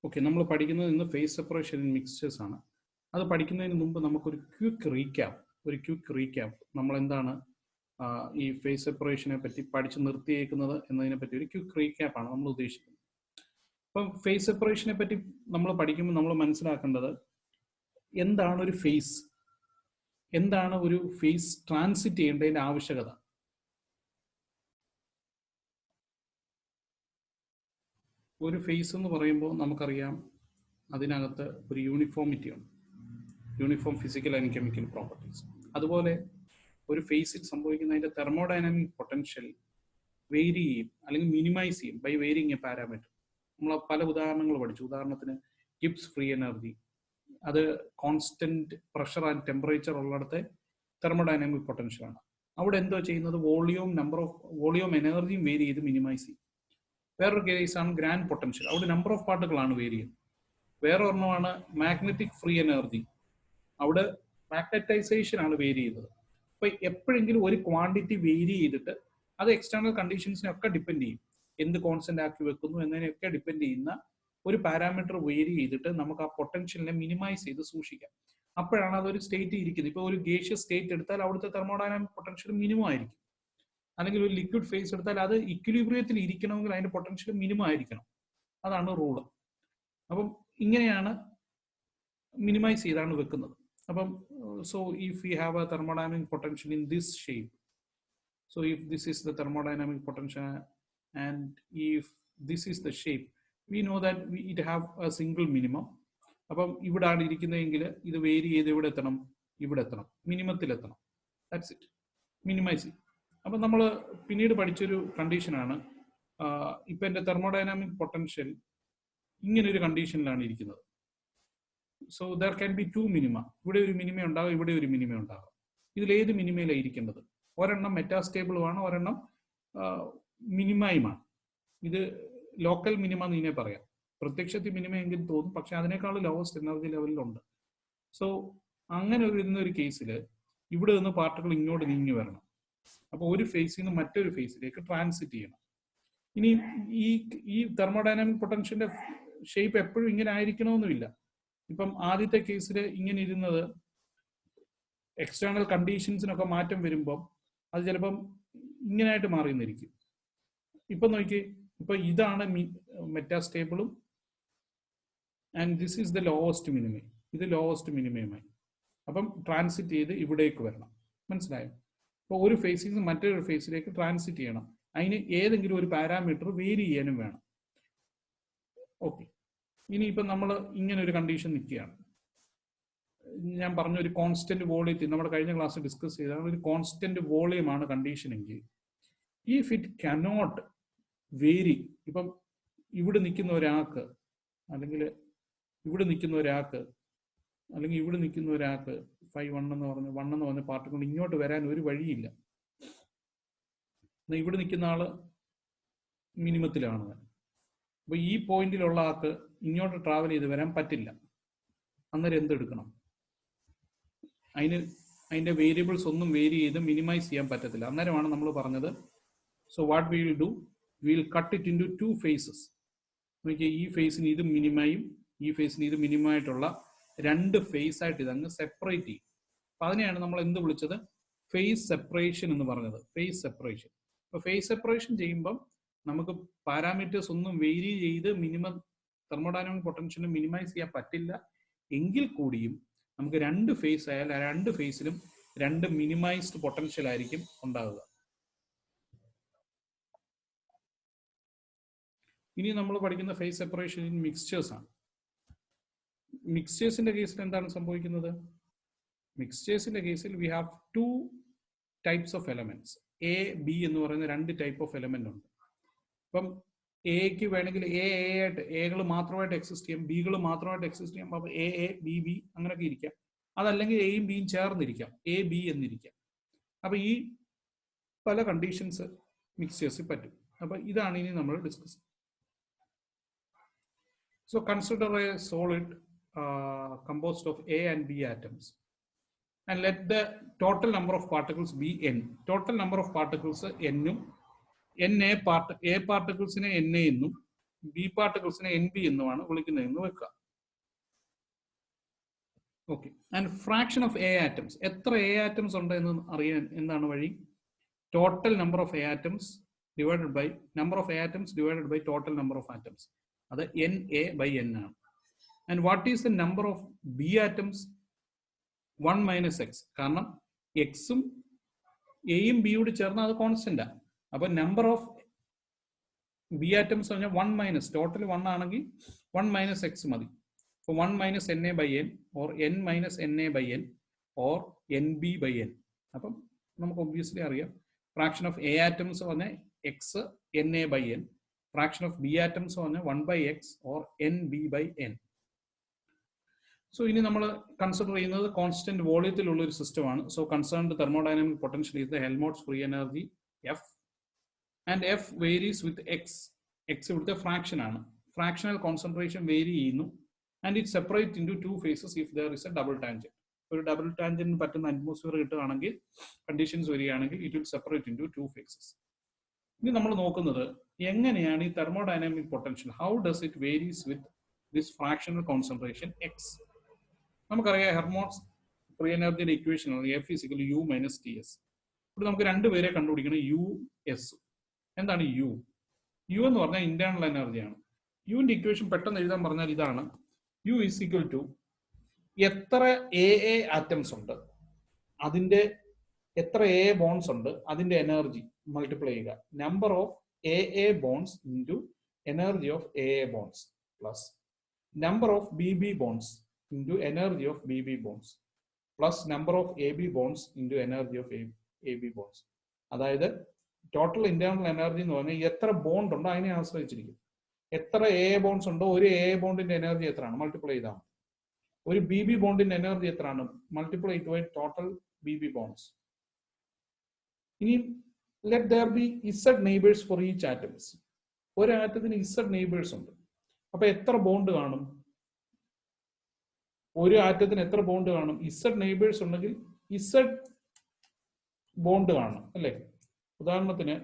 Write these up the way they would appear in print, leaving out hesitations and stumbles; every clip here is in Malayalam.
ഓക്കെ, നമ്മൾ പഠിക്കുന്നത് ഇന്ന് ഫേസ് സെപ്പറേഷൻ ഇൻ മിക്സ്ചേഴ്സ് ആണ്. അത് പഠിക്കുന്നതിന് മുമ്പ് നമുക്കൊരു ക്വിക്ക് റീക്യാപ്പ് നമ്മൾ എന്താണ് ഈ ഫേസ് സെപ്പറേഷനെ പറ്റി പഠിച്ച് നിർത്തിയേക്കുന്നത് എന്നതിനെ പറ്റി ഒരു ക്വിക്ക് റീക്യാപ്പാണ് നമ്മൾ ഉദ്ദേശിക്കുന്നത്. അപ്പം ഫേസ് സെപ്പറേഷനെ പറ്റി നമ്മൾ പഠിക്കുമ്പോൾ നമ്മൾ മനസ്സിലാക്കേണ്ടത് എന്താണ് ഒരു ഫേസ്, എന്താണ് ഒരു ഫേസ് ട്രാൻസിറ്റ് ചെയ്യേണ്ടതിൻ്റെ ആവശ്യകത. ഒരു ഫേസ് എന്ന് പറയുമ്പോൾ നമുക്കറിയാം അതിനകത്ത് ഒരു യൂണിഫോമിറ്റി ഉണ്ട്, uniform physical and chemical properties. അതുപോലെ ഒരു ഫേസിൽ സംഭവിക്കുന്നതിൻ്റെ തെർമോഡൈനാമിക് പൊട്ടൻഷ്യൽ വേരി ചെയ്യും അല്ലെങ്കിൽ മിനിമൈസ് ചെയ്യും ബൈ വേരിങ് എ പാരാമീറ്റർ. നമ്മൾ പല ഉദാഹരണങ്ങൾ പഠിച്ചു. ഉദാഹരണത്തിന് ഗിബ്സ് ഫ്രീ എനർജി, അത് കോൺസ്റ്റന്റ് പ്രഷർ ആൻഡ് ടെമ്പറേച്ചർ ഉള്ളിടത്തെ തെർമോഡൈനാമിക് പൊട്ടൻഷ്യലാണ്. അവിടെ എന്തോ ചെയ്യുന്നത്, വോളിയം എനർജിയും വേരി ചെയ്ത് മിനിമൈസ് ചെയ്യും. വേറൊരു കേസാണ് ഗ്രാൻഡ് പൊട്ടൻഷ്യൽ, അവിടെ നമ്പർ ഓഫ് പാർട്ടിക്കിളാണ് വേരി ചെയ്യുന്നത്. വേറെ ഒരെണ്ണമാണ് മാഗ്നറ്റിക് ഫ്രീ എനർജി, അവിടെ മാഗ്നറ്റൈസേഷൻ ആണ് വേരി ചെയ്യുന്നത്. അപ്പൊ എപ്പോഴെങ്കിലും ഒരു ക്വാണ്ടിറ്റി വേരി ചെയ്തിട്ട് അത് എക്സ്റ്റേണൽ കണ്ടീഷൻസിനൊക്കെ ഡിപ്പെൻഡ് ചെയ്യും, എന്ത് കോൺസ്റ്റന്റ് ആക്കി വെക്കുന്നു എന്നതിനൊക്കെ ഡിപ്പെൻഡ് ചെയ്യുന്ന ഒരു പാരാമീറ്റർ വേരി ചെയ്തിട്ട് നമുക്ക് ആ പൊട്ടൻഷ്യലിനെ മിനിമൈസ് ചെയ്ത് സൂക്ഷിക്കാം. അപ്പോഴാണ് അതൊരു സ്റ്റേറ്റ് ഇരിക്കുന്നത്. ഇപ്പോൾ ഒരു ഗേഷ്യസ് സ്റ്റേറ്റ് എടുത്താൽ അവിടുത്തെ തെർമോഡൈനാമിക് പൊട്ടൻഷ്യൽ മിനിമം ആയിരിക്കും. അല്ലെങ്കിൽ ഒരു ലിക്വിഡ് ഫേസ് എടുത്താൽ അത് ഇക്വിലിബ്രിയത്തിൽ ഇരിക്കണമെങ്കിൽ അതിന്റെ പൊട്ടൻഷ്യൽ മിനിമം ആയിരിക്കണം. അതാണ് റൂള്. അപ്പം ഇങ്ങനെയാണ് മിനിമൈസ് ചെയ്താണ് വെക്കുന്നത്. അപ്പം so if you have A thermodynamic potential in this shape, so if this is the thermodynamic potential and if this is the shape, we know that it have a single minimum. അപ്പം ഇവിടാണ് ഇരിക്കുന്നതെങ്കിൽ ഇത് വേരി ചെയ്ത് ഇവിടെ എത്തണം, മിനിമത്തിൽ എത്തണം. ദാറ്റ്സ് ഇറ്റ്, മിനിമൈസ് ചെയ്യും. അപ്പം നമ്മൾ പിന്നീട് പഠിച്ചൊരു കണ്ടീഷനാണ്, ഇപ്പം എൻ്റെ തെർമോഡൈനാമിക് പൊട്ടൻഷ്യൽ ഇങ്ങനൊരു കണ്ടീഷനിലാണ് ഇരിക്കുന്നത്. So there can be two minima. ഇവിടെ ഒരു മിനിമ ഉണ്ടാകും, ഇവിടെ ഒരു മിനിമ ഉണ്ടാകും. ഇതിലേത് മിനിമയിലാണ് ഇരിക്കേണ്ടത്? ഒരെണ്ണം മെറ്റാസ്റ്റേബിളുമാണ്, ഒരെണ്ണം മിനിമയുമാണ്. ഇത് ലോക്കൽ മിനിമ എന്ന് ഇതിനെ പറയാം. പ്രത്യക്ഷത്തിൽ മിനിമ എങ്കിലും തോന്നും, പക്ഷെ അതിനേക്കാൾ ലോവസ്റ്റ് എനർജി ലെവലിലുണ്ട്. സോ അങ്ങനെ ഒരു കേസിൽ ഇവിടെ നിന്ന് പാർട്ടിക്കിൾ ഇങ്ങോട്ട് നീങ്ങി വരണം. അപ്പോൾ ഒരു ഫേസിൽ നിന്ന് മറ്റൊരു ഫേസിലേക്ക് ട്രാൻസിറ്റ് ചെയ്യണം. ഇനി ഈ തെർമോഡൈനാമിക് പൊട്ടൻഷ്യലിന്റെ ഷേപ്പ് എപ്പോഴും ഇങ്ങനെ ആയിരിക്കണമെന്നുമില്ല. ഇപ്പം ആദ്യത്തെ കേസിൽ ഇങ്ങനെ ഇരുന്നത് എക്സ്റ്റേണൽ കണ്ടീഷൻസിനൊക്കെ മാറ്റം വരുമ്പം അത് ചിലപ്പം ഇങ്ങനായിട്ട് മാറിയെന്നിരിക്കും. ഇപ്പം നോക്കി, ഇപ്പൊ ഇതാണ് മെറ്റാസ്റ്റേബിളും and this is the lowest minimum. ഇത് ലോവസ്റ്റ് മിനിമയുമായി അപ്പം ട്രാൻസിറ്റ് ചെയ്ത് ഇവിടേക്ക് വരണം. മനസ്സിലായോ? അപ്പോൾ ഒരു ഫേസിൽ നിന്ന് മറ്റൊരു ഫേസിലേക്ക് ട്രാൻസിറ്റ് ചെയ്യണം. അതിന് ഏതെങ്കിലും ഒരു പാരാമീറ്റർ വേരി ചെയ്യാനും വേണം. ഓക്കെ, ഇനിയിപ്പം നമ്മൾ ഇങ്ങനെ ഒരു കണ്ടീഷൻ നിൽക്കുകയാണ്. ഞാൻ പറഞ്ഞ ഒരു കോൺസ്റ്റന്റ് വോളിയത്തിൽ നമ്മുടെ കഴിഞ്ഞ ക്ലാസ്സിൽ ഡിസ്കസ് ചെയ്താണ്, ഒരു കോൺസ്റ്റന്റ് വോളിയമാണ് കണ്ടീഷൻ എങ്കിൽ ഇഫ് ഇറ്റ് കനോട്ട് വേരി, ഇപ്പം ഇവിടെ നിൽക്കുന്ന ഒരാൾക്ക് അല്ലെങ്കിൽ ഇവിടെ നിൽക്കുന്ന ഒരാൾക്ക് 1 എന്ന് പറഞ്ഞ പാർട്ടിക്കിൾ ഇങ്ങോട്ട് വരാൻ ഒരു വഴിയില്ല. ഇവിടെ നിൽക്കുന്ന ആള് മിനിമത്തിലാണ്. അപ്പൊ ഈ പോയിന്റിലുള്ള ആൾക്ക് ഇങ്ങോട്ട് ട്രാവൽ ചെയ്ത് വരാൻ പറ്റില്ല. അന്നേരം എന്തെടുക്കണം? അതിന്റെ വേരിയബിൾസ് ഒന്നും വേരി ചെയ്ത് മിനിമൈസ് ചെയ്യാൻ പറ്റത്തില്ല. അന്നേരമാണ് നമ്മൾ പറഞ്ഞത്, so what we will do, we will cut it into 2 phases. നോക്കിയാൽ ഈ ഫേസിന് ഇത് മിനിമയും ഈ ഫേസിന് ഇത് മിനിമമായിട്ടുള്ള 2 phase ആയിട്ട് ഇതങ്ങ് സെപ്പറേറ്റ് ചെയ്യും. അപ്പൊ അതിനെയാണ് നമ്മൾ എന്ത് വിളിച്ചത്, ഫേസ് സെപ്പറേഷൻ എന്ന് പറഞ്ഞത്. Phase separation. അപ്പൊ ഫേസ് സെപ്പറേഷൻ ചെയ്യുമ്പം നമുക്ക് പാരാമീറ്റേഴ്സ് ഒന്നും വേരി ചെയ്ത് തെർമോഡൈനാമിക് പൊട്ടൻഷ്യൽ മിനിമൈസ് ചെയ്യാൻ പറ്റില്ല. എങ്കിൽ കൂടിയും നമുക്ക് 2 ഫേസ് ആയാൽ ആ 2 ഫേസിലും 2 മിനിമൈസ്ഡ് പൊട്ടൻഷ്യൽ ആയിരിക്കും ഉണ്ടാവുക. ഇനി നമ്മൾ പഠിക്കുന്ന ഫേസ് സെപ്പറേഷൻ ഇൻ മിക്സ്ചേഴ്സ് ആണ്. മിക്സ്ചേഴ്സിന്റെ കേസിൽ എന്താണ് സംഭവിക്കുന്നത്? മിക്സ്ചേഴ്സിന്റെ കേസിൽ we have 2 types of elements. A B എന്ന് പറയുന്ന 2 type ഓഫ് എലമെന്റ് ഉണ്ട്. അപ്പം എക്ക് വേണമെങ്കിൽ എകൾ മാത്രമായിട്ട് എക്സിസ്റ്റ് ചെയ്യാം, ബികൾ മാത്രമായിട്ട് എക്സിസ്റ്റ് ചെയ്യാം. അപ്പൊ എ ബി ബി അങ്ങനെയൊക്കെ ഇരിക്കാം. അതല്ലെങ്കിൽ എയും ബിയും ചേർന്നിരിക്കാം, എ ബി എന്നിരിക്കാം. അപ്പൊ ഈ പല കണ്ടീഷൻസ് മിക്സ്ചേഴ്സിൽ പറ്റും. അപ്പൊ ഇതാണ് ഇനി നമ്മൾ discuss. So consider A solid composed of A and B atoms and let the total number of particles be n. Total number of particles n ഉം A particles നെ NA എന്നും ബി പാർട്ടിക്കിൾസിനെ എൻ ബി എന്നുമാണ് വിളിക്കുന്നതെന്ന് വെക്കുക. Okay. And fraction of A atoms, എത്ര എ ആറ്റംസ് ഉണ്ട് എന്ന് അറിയാൻ എന്താണ് വഴി? Total number of A atoms divided by number of A atoms divided by total number of atoms. അത് എൻ എ ബൈ എൻ ആണ്. And what is the number of B atoms? 1 minus x. കാരണം എക്സും എയും ബിയോട് ചേർന്ന് അത് കോൺസ്റ്റന്റാ. അപ്പൊ നമ്പർ ഓഫ് ബി ആറ്റംസ് പറഞ്ഞാൽ 1 മൈനസ്, ടോട്ടൽ 1 ആണെങ്കിൽ 1 മൈനസ് എക്സ് മതി. So 1 minus Na by n or n minus Na by n or nb by n. അപ്പം നമുക്ക് ഒബ്വിയസ്ലി അറിയാം ഫ്രാക്ഷൻ ഓഫ് എ ആറ്റംസ് പറഞ്ഞാൽ x N A by N, fraction of B atoms പറഞ്ഞാൽ 1 by x or nb by n. So ഇനി നമ്മൾ കൺസിഡർ ചെയ്യുന്നത് കോൺസ്റ്റന്റ് വോളിയത്തിലുള്ള ഒരു സിസ്റ്റമാണ്. So concerned thermodynamic potential is the Helmholtz free energy F and F varies with x. X ഇവിടുത്തെ ഫ്രാക്ഷൻ ആണ്. ഫ്രാക്ഷണൽ കോൺസെൻട്രേഷൻ വേരി ചെയ്യുന്നു. And it separates into two phases if there is a double tangent. ഒരു ഡബിൾ ടാൻജന്റ് പറ്റുന്ന അറ്റ്മോസ്ഫിയർ കിട്ടുകയാണെങ്കിൽ, കണ്ടീഷൻസ് വരികയാണെങ്കിൽ, it will separate into 2 phases. ഇനി നമ്മൾ നോക്കുന്നത് എങ്ങനെയാണ് ഈ thermodynamic potential, how does it varies with this fractional concentration x. നമുക്കറിയാം ഹെർമോൾട്ട്സ് ഫ്രീ എനർജിയുടെ equation F is U minus T S. ഇവിടെ നമുക്ക് രണ്ടുപേരെ കണ്ടുപിടിക്കണം, യു എസ്. എന്താണ് യു? യു എന്ന് പറഞ്ഞാൽ ഇന്റേണൽ എനർജിയാണ്. യുവിന്റെ ഇക്വേഷൻ പെട്ടെന്ന് എഴുതാൻ പറഞ്ഞാൽ ഇതാണ്. U is equal to എത്ര എ ആറ്റംസ് ഉണ്ട്, അതിന്റെ എത്ര എ ബോൺസ് ഉണ്ട്, അതിന്റെ എനർജി മൾട്ടിപ്ലൈ ചെയ്യുക. Number of A bonds into energy of A bonds plus number of B bonds into energy of B bonds plus number of A B bonds into energy of A B bonds. അതായത് ടോട്ടൽ ഇന്റേണൽ എനർജി എന്ന് പറഞ്ഞാൽ എത്ര ബോണ്ട് ഉണ്ടോ അതിനെ ആശ്രയിച്ചിരിക്കും. എത്ര എ ബോൺസ് ഉണ്ടോ, ഒരു എ ബോണ്ടിന്റെ എനർജി എത്രയാണ് മൾട്ടിപ്ലൈ ചെയ്താൽ. ഒരു ബി ബോണ്ടിന്റെ എനർജി എത്രയാണ് multiply to total B bonds. ഇനി let there be Z neighbours for each atoms. ഒരു ആറ്റത്തിന് ഇസഡ് നെയ്ബേഴ്സ് ഉണ്ട്. അപ്പൊ എത്ര ബോണ്ട് കാണും? ഒരു ആറ്റത്തിന് എത്ര ബോണ്ട് കാണും? ഇസഡ് നെയ്ബേഴ്സ് ഉണ്ടെങ്കിൽ ഇസഡ് ബോണ്ട് കാണും അല്ലെ. ഉദാഹരണത്തിന്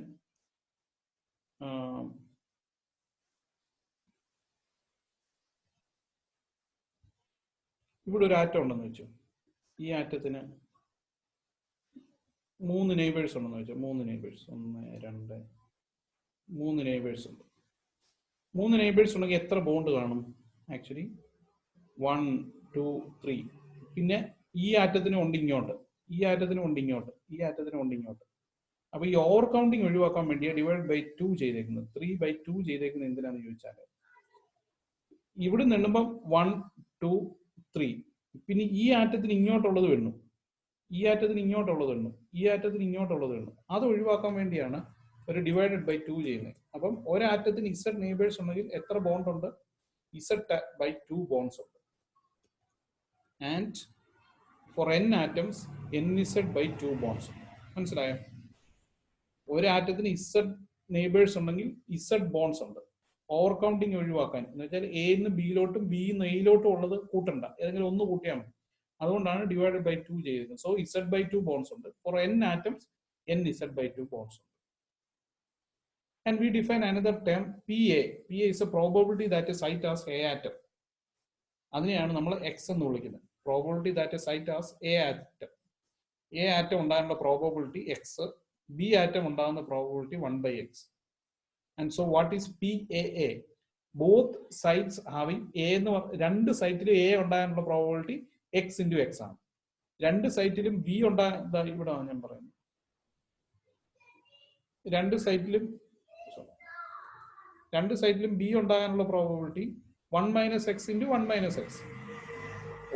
ഇവിടെ ഒരു ആറ്റം ഉണ്ടെന്ന് വെച്ചു. ഈ ആറ്റത്തിന് 3 നെയ്ബേഴ്സ് ഉണ്ടെന്ന് വെച്ചു. 3 നെയ്ബേഴ്സ്, 1 2 3 നെയ്ബേഴ്സ് ഉണ്ട്. 3 നെയ്ബേഴ്സ് ഉണ്ടെങ്കിൽ എത്ര ബോണ്ട് കാണും? ആക്ച്വലി 1 2 3. പിന്നെ ഈ ആറ്റത്തിന് ഉണ്ട് ഇങ്ങോട്ട്, ഈ ആറ്റത്തിന് ഉണ്ട് ഇങ്ങോട്ട്, ഈ ആറ്റത്തിന് ഉണ്ട് ഇങ്ങോട്ട്. അപ്പൊ ഈ ഓവർ കൗണ്ടിങ് ഒഴിവാക്കാൻ വേണ്ടിയാണ് ഡിവൈഡ് ബൈ 2 ചെയ്തേക്കുന്നത്. 3/2 ചെയ്തേക്കുന്നത് എന്തിനാന്ന് ചോദിച്ചാൽ, ഇവിടെ നിന്നുമ്പം 1 2 3. പിന്നെ ഈ ആറ്റത്തിന് ഇങ്ങോട്ടുള്ളത് വേണം, ഈ ആറ്റത്തിന് ഇങ്ങോട്ടുള്ളത് വേണം, ഈ ആറ്റത്തിന് ഇങ്ങോട്ടുള്ളത് വേണം. അത് ഒഴിവാക്കാൻ വേണ്ടിയാണ് ഒരു ഡിവൈഡഡ് ബൈ 2 ചെയ്യുന്നത്. അപ്പം ഒരാറ്റത്തിന് ഇസഡ് നെയ്ബേഴ്സ് ഉണ്ടെങ്കിൽ എത്ര ബോണ്ട് ഉണ്ട്? Z/2 ബോൺസ് ഉണ്ട്. And for n atoms NZ/2 bonds ഉണ്ട്. മനസ്സിലായോ? ഒരു ആറ്റത്തിന് ഇസഡ് നെയ്ബേഴ്സ് ഉണ്ടെങ്കിൽ ഇസഡ് ബോൺസ് ഉണ്ട്. ഓവർ കൗണ്ടിങ് ഒഴിവാക്കാൻ എന്ന് വെച്ചാൽ എന്ന് ബിയിലോട്ടും ബിന്ന് എയിലോട്ടും ഉള്ളത് കൂട്ടണ്ട, ഏതെങ്കിലും ഒന്ന് കൂട്ടിയാൽ മതി. അതുകൊണ്ടാണ് ഡിവൈഡഡ് ബൈ 2 ചെയ്തത്. സോ Z/2 ബോൺസ് ഉണ്ട്. For n atoms NZ/2 bonds ഉണ്ട്. And we define another term PA. PA is a probability that a site has A atom. അതിനെയാണ് നമ്മൾ X എന്ന് വിളിക്കുന്നത്. Probability that a site has A atom. A atom ഉണ്ടാകുന്ന പ്രോബബിലിറ്റി X, B atom ഉണ്ടാകുന്ന probability 1/x. And so what is PAA? Both sites having A എന്ന് രണ്ട് സൈറ്റിലും A ഉണ്ടാകാനുള്ള പ്രോബബിലിറ്റി X into X ആണ്. രണ്ട് സൈറ്റിലും B ഉണ്ടാകുന്ന, ഇവിടെ ഞാൻ പറയുന്നത്, രണ്ട് സൈറ്റിലും B ഉണ്ടാകാനുള്ള പ്രോബബിലിറ്റി 1 - x into 1 - x.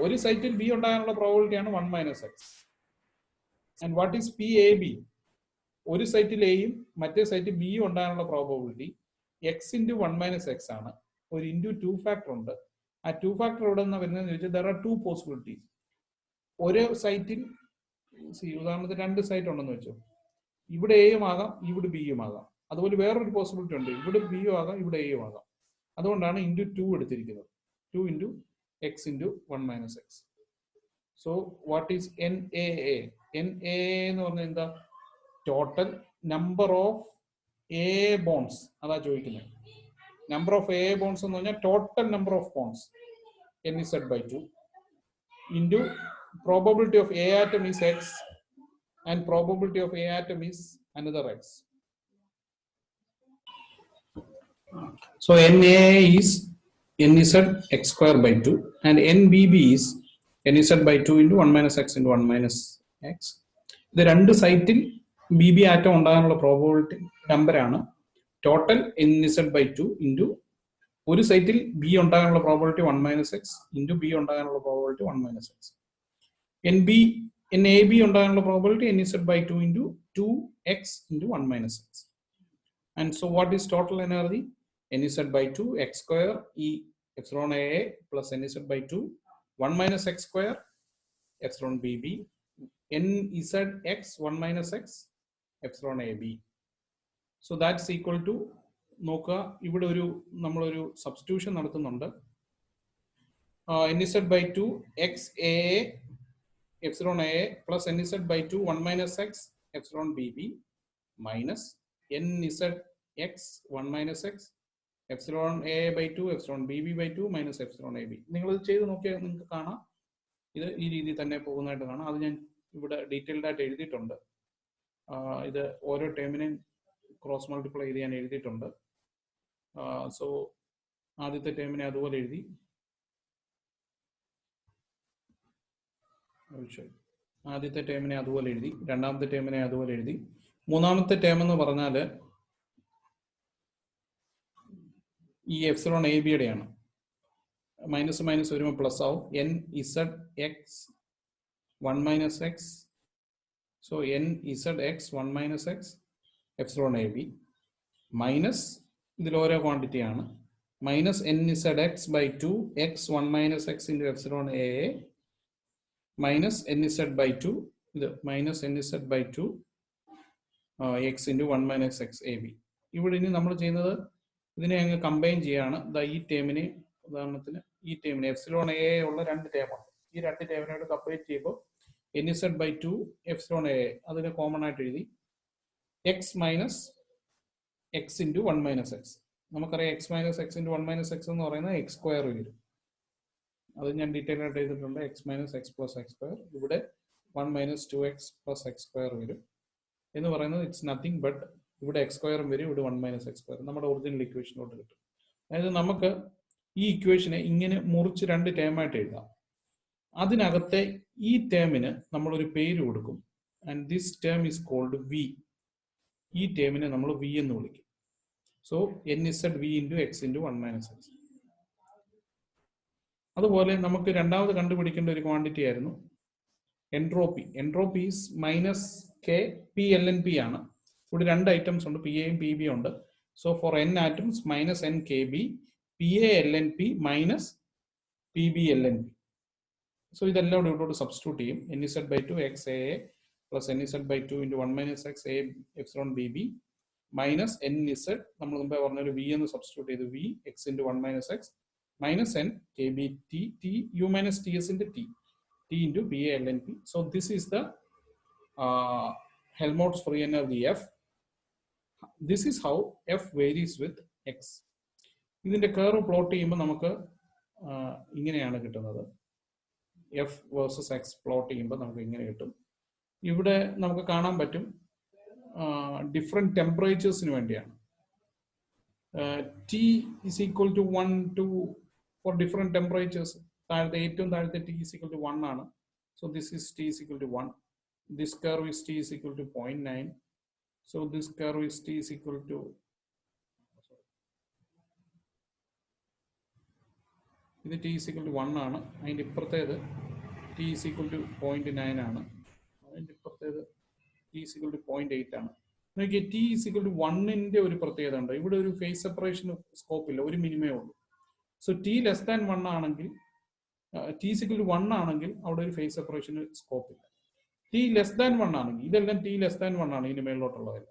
ഒരു സൈറ്റിൽ B ഉണ്ടാകാനുള്ള പ്രോബബിലിറ്റിയാണ് 1 - x. And what is PAB? ഒരു സൈറ്റിൽ എയും മറ്റേ സൈറ്റിൽ ബിയും ഉണ്ടാകാനുള്ള പ്രോബബിലിറ്റി x into 1 - x ആണ്. ഒരു ഇൻറ്റു 2 ഫാക്ടർ ഉണ്ട്. ആ 2 ഫാക്ടർ എവിടെ നിന്ന് വരുന്നതെന്ന് ചോദിച്ചാൽ there are 2 possibilities. ഒരു സൈറ്റിൽ, ഉദാഹരണത്തിന് 2 സൈറ്റ് ഉണ്ടെന്ന് വെച്ചോ, ഇവിടെ എയും ആകാം, ഇവിടെ ബിയും ആകാം. അതുപോലെ വേറൊരു പോസിബിലിറ്റി ഉണ്ട്, ഇവിടെ ബിയും ആകാം, ഇവിടെ എയും ആകാം. അതുകൊണ്ടാണ് ഇൻറ്റു 2 എടുത്തിരിക്കുന്നത്. 2 into x into 1 - x. So what is NAA? NAA എന്ന് പറഞ്ഞാൽ എന്താ? Total number of A bonds. അതാ ചോദിക്കുന്നത്. നമ്പർ ഓഫ് എ ബോൺസ് എന്ന് പറഞ്ഞാൽ total number of bonds NZ/2 into probability of A atom is X and probability of A atom is another X. So Na is NZ X square by 2 and NBB is NZ/2 into 1 minus X into 1 minus X. ഇത് രണ്ട് സൈറ്റിൽ BB ആറ്റം ഉണ്ടാകാനുള്ള പ്രോബബിലിറ്റി നമ്പറാണ് ടോട്ടൽ NZ/2 ഇൻറ്റു ഒരു സൈറ്റിൽ ബി ഉണ്ടാകാനുള്ള probability 1 minus X into B ഉണ്ടാകാനുള്ള പ്രോബബിലിറ്റി 1 മൈനസ് എക്സ്. NAB ഉണ്ടാകാനുള്ള probability NZ/2 into 2x into 1 minus X. And so what is total energy? NZ/2 x square E epsilon AA plus NZ/2 1 minus x square epsilon BB NZX 1 minus x epsilon AB. So that's equal to നോക്കുക, ഇവിടെ നമ്മളൊരു സബ്സ്റ്റിറ്റ്യൂഷൻ നടത്തുന്നുണ്ട്. NZ/2 x AA epsilon AA plus NZ/2 1 minus x epsilon BB minus NZX 1 minus x epsilon AA/2 epsilon BB/2 minus epsilon AB. നിങ്ങളിത് ചെയ്ത് നോക്കിയാൽ നിങ്ങൾക്ക് കാണാം ഇത് ഈ രീതിയിൽ തന്നെ പോകുന്നതായിട്ട് കാണാം. അത് ഞാൻ ഇവിടെ ഡീറ്റെയിൽഡ് ആയിട്ട് എഴുതിയിട്ടുണ്ട്. ഇത് ഓരോ ടേമിനെയും ക്രോസ് മൾട്ടിപ്ലൈ ചെയ്ത് ഞാൻ എഴുതിയിട്ടുണ്ട്. സോ ആദ്യത്തെ ടേമിനെ അതുപോലെ എഴുതി, രണ്ടാമത്തെ ടേമിനെ അതുപോലെ എഴുതി. മൂന്നാമത്തെ ടേം എന്ന് പറഞ്ഞാൽ ഈ എപ്സിലോൺ എ ബിയുടെയാണ്. മൈനസ് മൈനസ് വരുമ്പോൾ പ്ലസ് ആവും. NZX 1 minus x. So NZX 1 minus x epsilon AB minus ഇതിൽ ഓരോ ക്വാണ്ടിറ്റി ആണ് minus NZX/2 x 1 minus x into epsilon AA minus NZ/2 ഇത് minus NZ/2 x into 1 minus x AB. ഇവിടെ ഇനി നമ്മൾ ചെയ്യുന്നത് ഇതിനെ അങ്ങ് കമ്പൈൻ ചെയ്യാണ്. ഈ ടേമിനെ ഉദാഹരണത്തിന് ഈ ടേമിനെ എപ്സിലോൺ എ ഉള്ള രണ്ട് ടേമാണ്. ഈ രണ്ട് ടേമിനോട് കമ്പൈൻ ചെയ്യുമ്പോൾ NZ/2 epsilon AA അതിനെ കോമൺ ആയിട്ട് എഴുതി x minus X into 1 minus X. നമുക്കറിയാം x minus X into 1 minus X എന്ന് പറയുന്നത് x സ്ക്വയർ വരും. അത് ഞാൻ ഡീറ്റെയിൽ ആയിട്ട് എഴുതിയിട്ടുണ്ട്. x minus X plus X square. ഇവിടെ 1 minus 2x plus X square വരും എന്ന് പറയുന്നത് ഇറ്റ്സ് നത്തിങ് ബട്ട് ഇവിടെ എക്സ് സ്ക്വയറും വരും, ഇവിടെ 1 മൈനസ് എക്സ് സ്ക്വയർ നമ്മുടെ ഒറിജിനൽ ഇക്വേഷനോട്ട് കിട്ടും. അതായത് നമുക്ക് ഈ ഇക്വേഷനെ ഇങ്ങനെ മുറിച്ച് രണ്ട് ടേമായിട്ട് എഴുതാം. അതിനകത്തെ ഈ ടേമിന് നമ്മളൊരു പേര് കൊടുക്കും. And this term is called V. ഈ ടേമിനെ നമ്മൾ വി എന്ന് വിളിക്കും. So NZV into x into 1 minus x. അതുപോലെ നമുക്ക് രണ്ടാമത് കണ്ടുപിടിക്കേണ്ട ഒരു ക്വാണ്ടിറ്റി ആയിരുന്നു entropy. Entropy is minus K PLNP ആണ്. ഇവിടെ രണ്ട് ഐറ്റംസ് ഉണ്ട്, PAയും PB ഉണ്ട്. So for n atoms minus NKB PALNP minus PBLNP. So ഇതെല്ലാം കൂടെ ഇവിടോട്ട് സബ്സ്റ്റിറ്റ്യൂട്ട് ചെയ്യും. NZ/2 x AA plus NZ/2 into 1 minus x A epsilon BB minus NZ നമ്മൾ മുമ്പേ പറഞ്ഞൊരു V എന്ന് സബ്സ്റ്റിറ്റ്യൂട്ട് ചെയ്ത് V x into 1 minus X minus N KB T U minus TS into T into PALNP. So this is the Helmholtz free energy F. This is how F varies with X. ഇതിന്റെ കർവ് പ്ലോട്ട് ചെയ്യുമ്പോൾ നമുക്ക് ഇങ്ങനെയാണ് കിട്ടുന്നത്. F വേഴ്സസ് X പ്ലോട്ട് ചെയ്യുമ്പോൾ നമുക്ക് ഇങ്ങനെ കിട്ടും. ഇവിടെ നമുക്ക് കാണാൻ പറ്റും ഡിഫറെന്റ് ടെമ്പറേച്ചേഴ്സിന് വേണ്ടിയാണ്. T is equal to 1 to for different temperatures. താഴത്തെ ഏറ്റവും താഴത്തെ T is equal to 1 ആണ്. So this is T is equal to 1. This curve is T is equal to 0.9. So this curve is T is equal to ഇത് T is equal to 1 ആണ്. അതിൻ്റെ ഇപ്പുറത്തേത് T is equal to 0.9 ആണ്. അതിൻ്റെ ഇപ്പുറത്തേത് T is equal to 0.8 ആണ്. നോക്കിയാൽ T is equal to 1ന്റെ ഒരു പ്രത്യേകത ഉണ്ട്. ഇവിടെ ഒരു ഫേസ് സെപ്പറേഷൻ സ്കോപ്പ് ഇല്ല, ഒരു മിനിമേ ഉള്ളൂ. സോ T ലെസ് ദാൻ 1 ആണെങ്കിൽ T is equal to 1 ആണെങ്കിൽ അവിടെ ഒരു ഫേസ് സെപ്പറേഷന് സ്കോപ്പ് ഇല്ല. T ലെസ് ദാൻ 1 ആണെങ്കിൽ ഇതെല്ലാം T ലെസ് ദാൻ 1 ആണ്, ഇതിന് മേളിലോട്ടുള്ളതല്ല.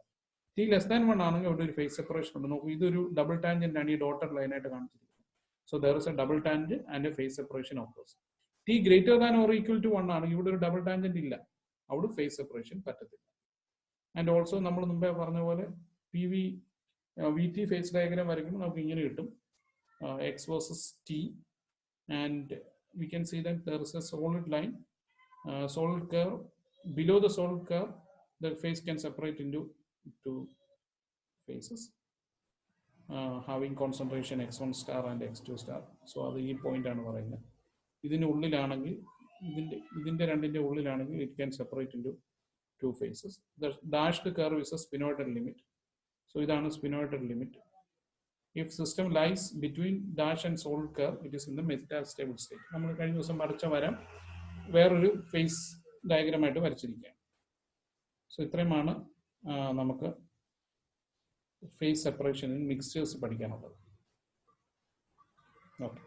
T ലെസ് ദാൻ 1 ആണെങ്കിൽ അവിടെ ഒരു ഫേസ് സെപ്പറേഷൻ ഉണ്ട്. നോക്കൂ, ഇതൊരു ഡബിൾ ടാൻജന്റ് ആണ് ഈ ഡോട്ടഡ് ലൈനായിട്ട് കാണിച്ചിരിക്കുന്നത്. So there is a double tangent and a phase separation occurs. T greater than or equal to 1 ആണെങ്കിൽ ഇവിടെ ഒരു ഡബിൾ ടാൻജന്റ് ഇല്ല, അവിടെ ഫേസ് സെപ്പറേഷൻ പറ്റത്തില്ല. ആൻഡ് ഓൾസോ നമ്മൾ മുമ്പേ പറഞ്ഞ പോലെ PV V T phase diagram വരയ്ക്കുമ്പോൾ നമുക്ക് ഇങ്ങനെ കിട്ടും, x versus T, and we can see that there is a solid line, solid curve. Below the solid curve, the face can separate into two faces, having concentration x1 star and x2 star. So അത് ഈ പോയിന്റ് ആണ് പറയുന്നത്. ഇതിൻ്റെ ഉള്ളിലാണെങ്കിൽ, ഇതിൻ്റെ രണ്ടിൻ്റെ ഉള്ളിലാണെങ്കിൽ it can separate into two faces. The dashed curve is a sphenoidal limit. So ഇതാണ് sphenoidal limit. If system lies between dash and solid curve, it is in the metastable state. നമ്മൾ കഴിഞ്ഞ ദിവസം വരച്ച വരം വേറൊരു ഫേസ് ഡയഗ്രമായിട്ട് വരച്ചിരിക്കുകയാണ്. സോ ഇത്രയുമാണ് നമുക്ക് ഫേസ് സെപ്പറേഷൻ ഇൻ മിക്സ്ചേഴ്സ് പഠിക്കാനുള്ളത്. ഓക്കെ.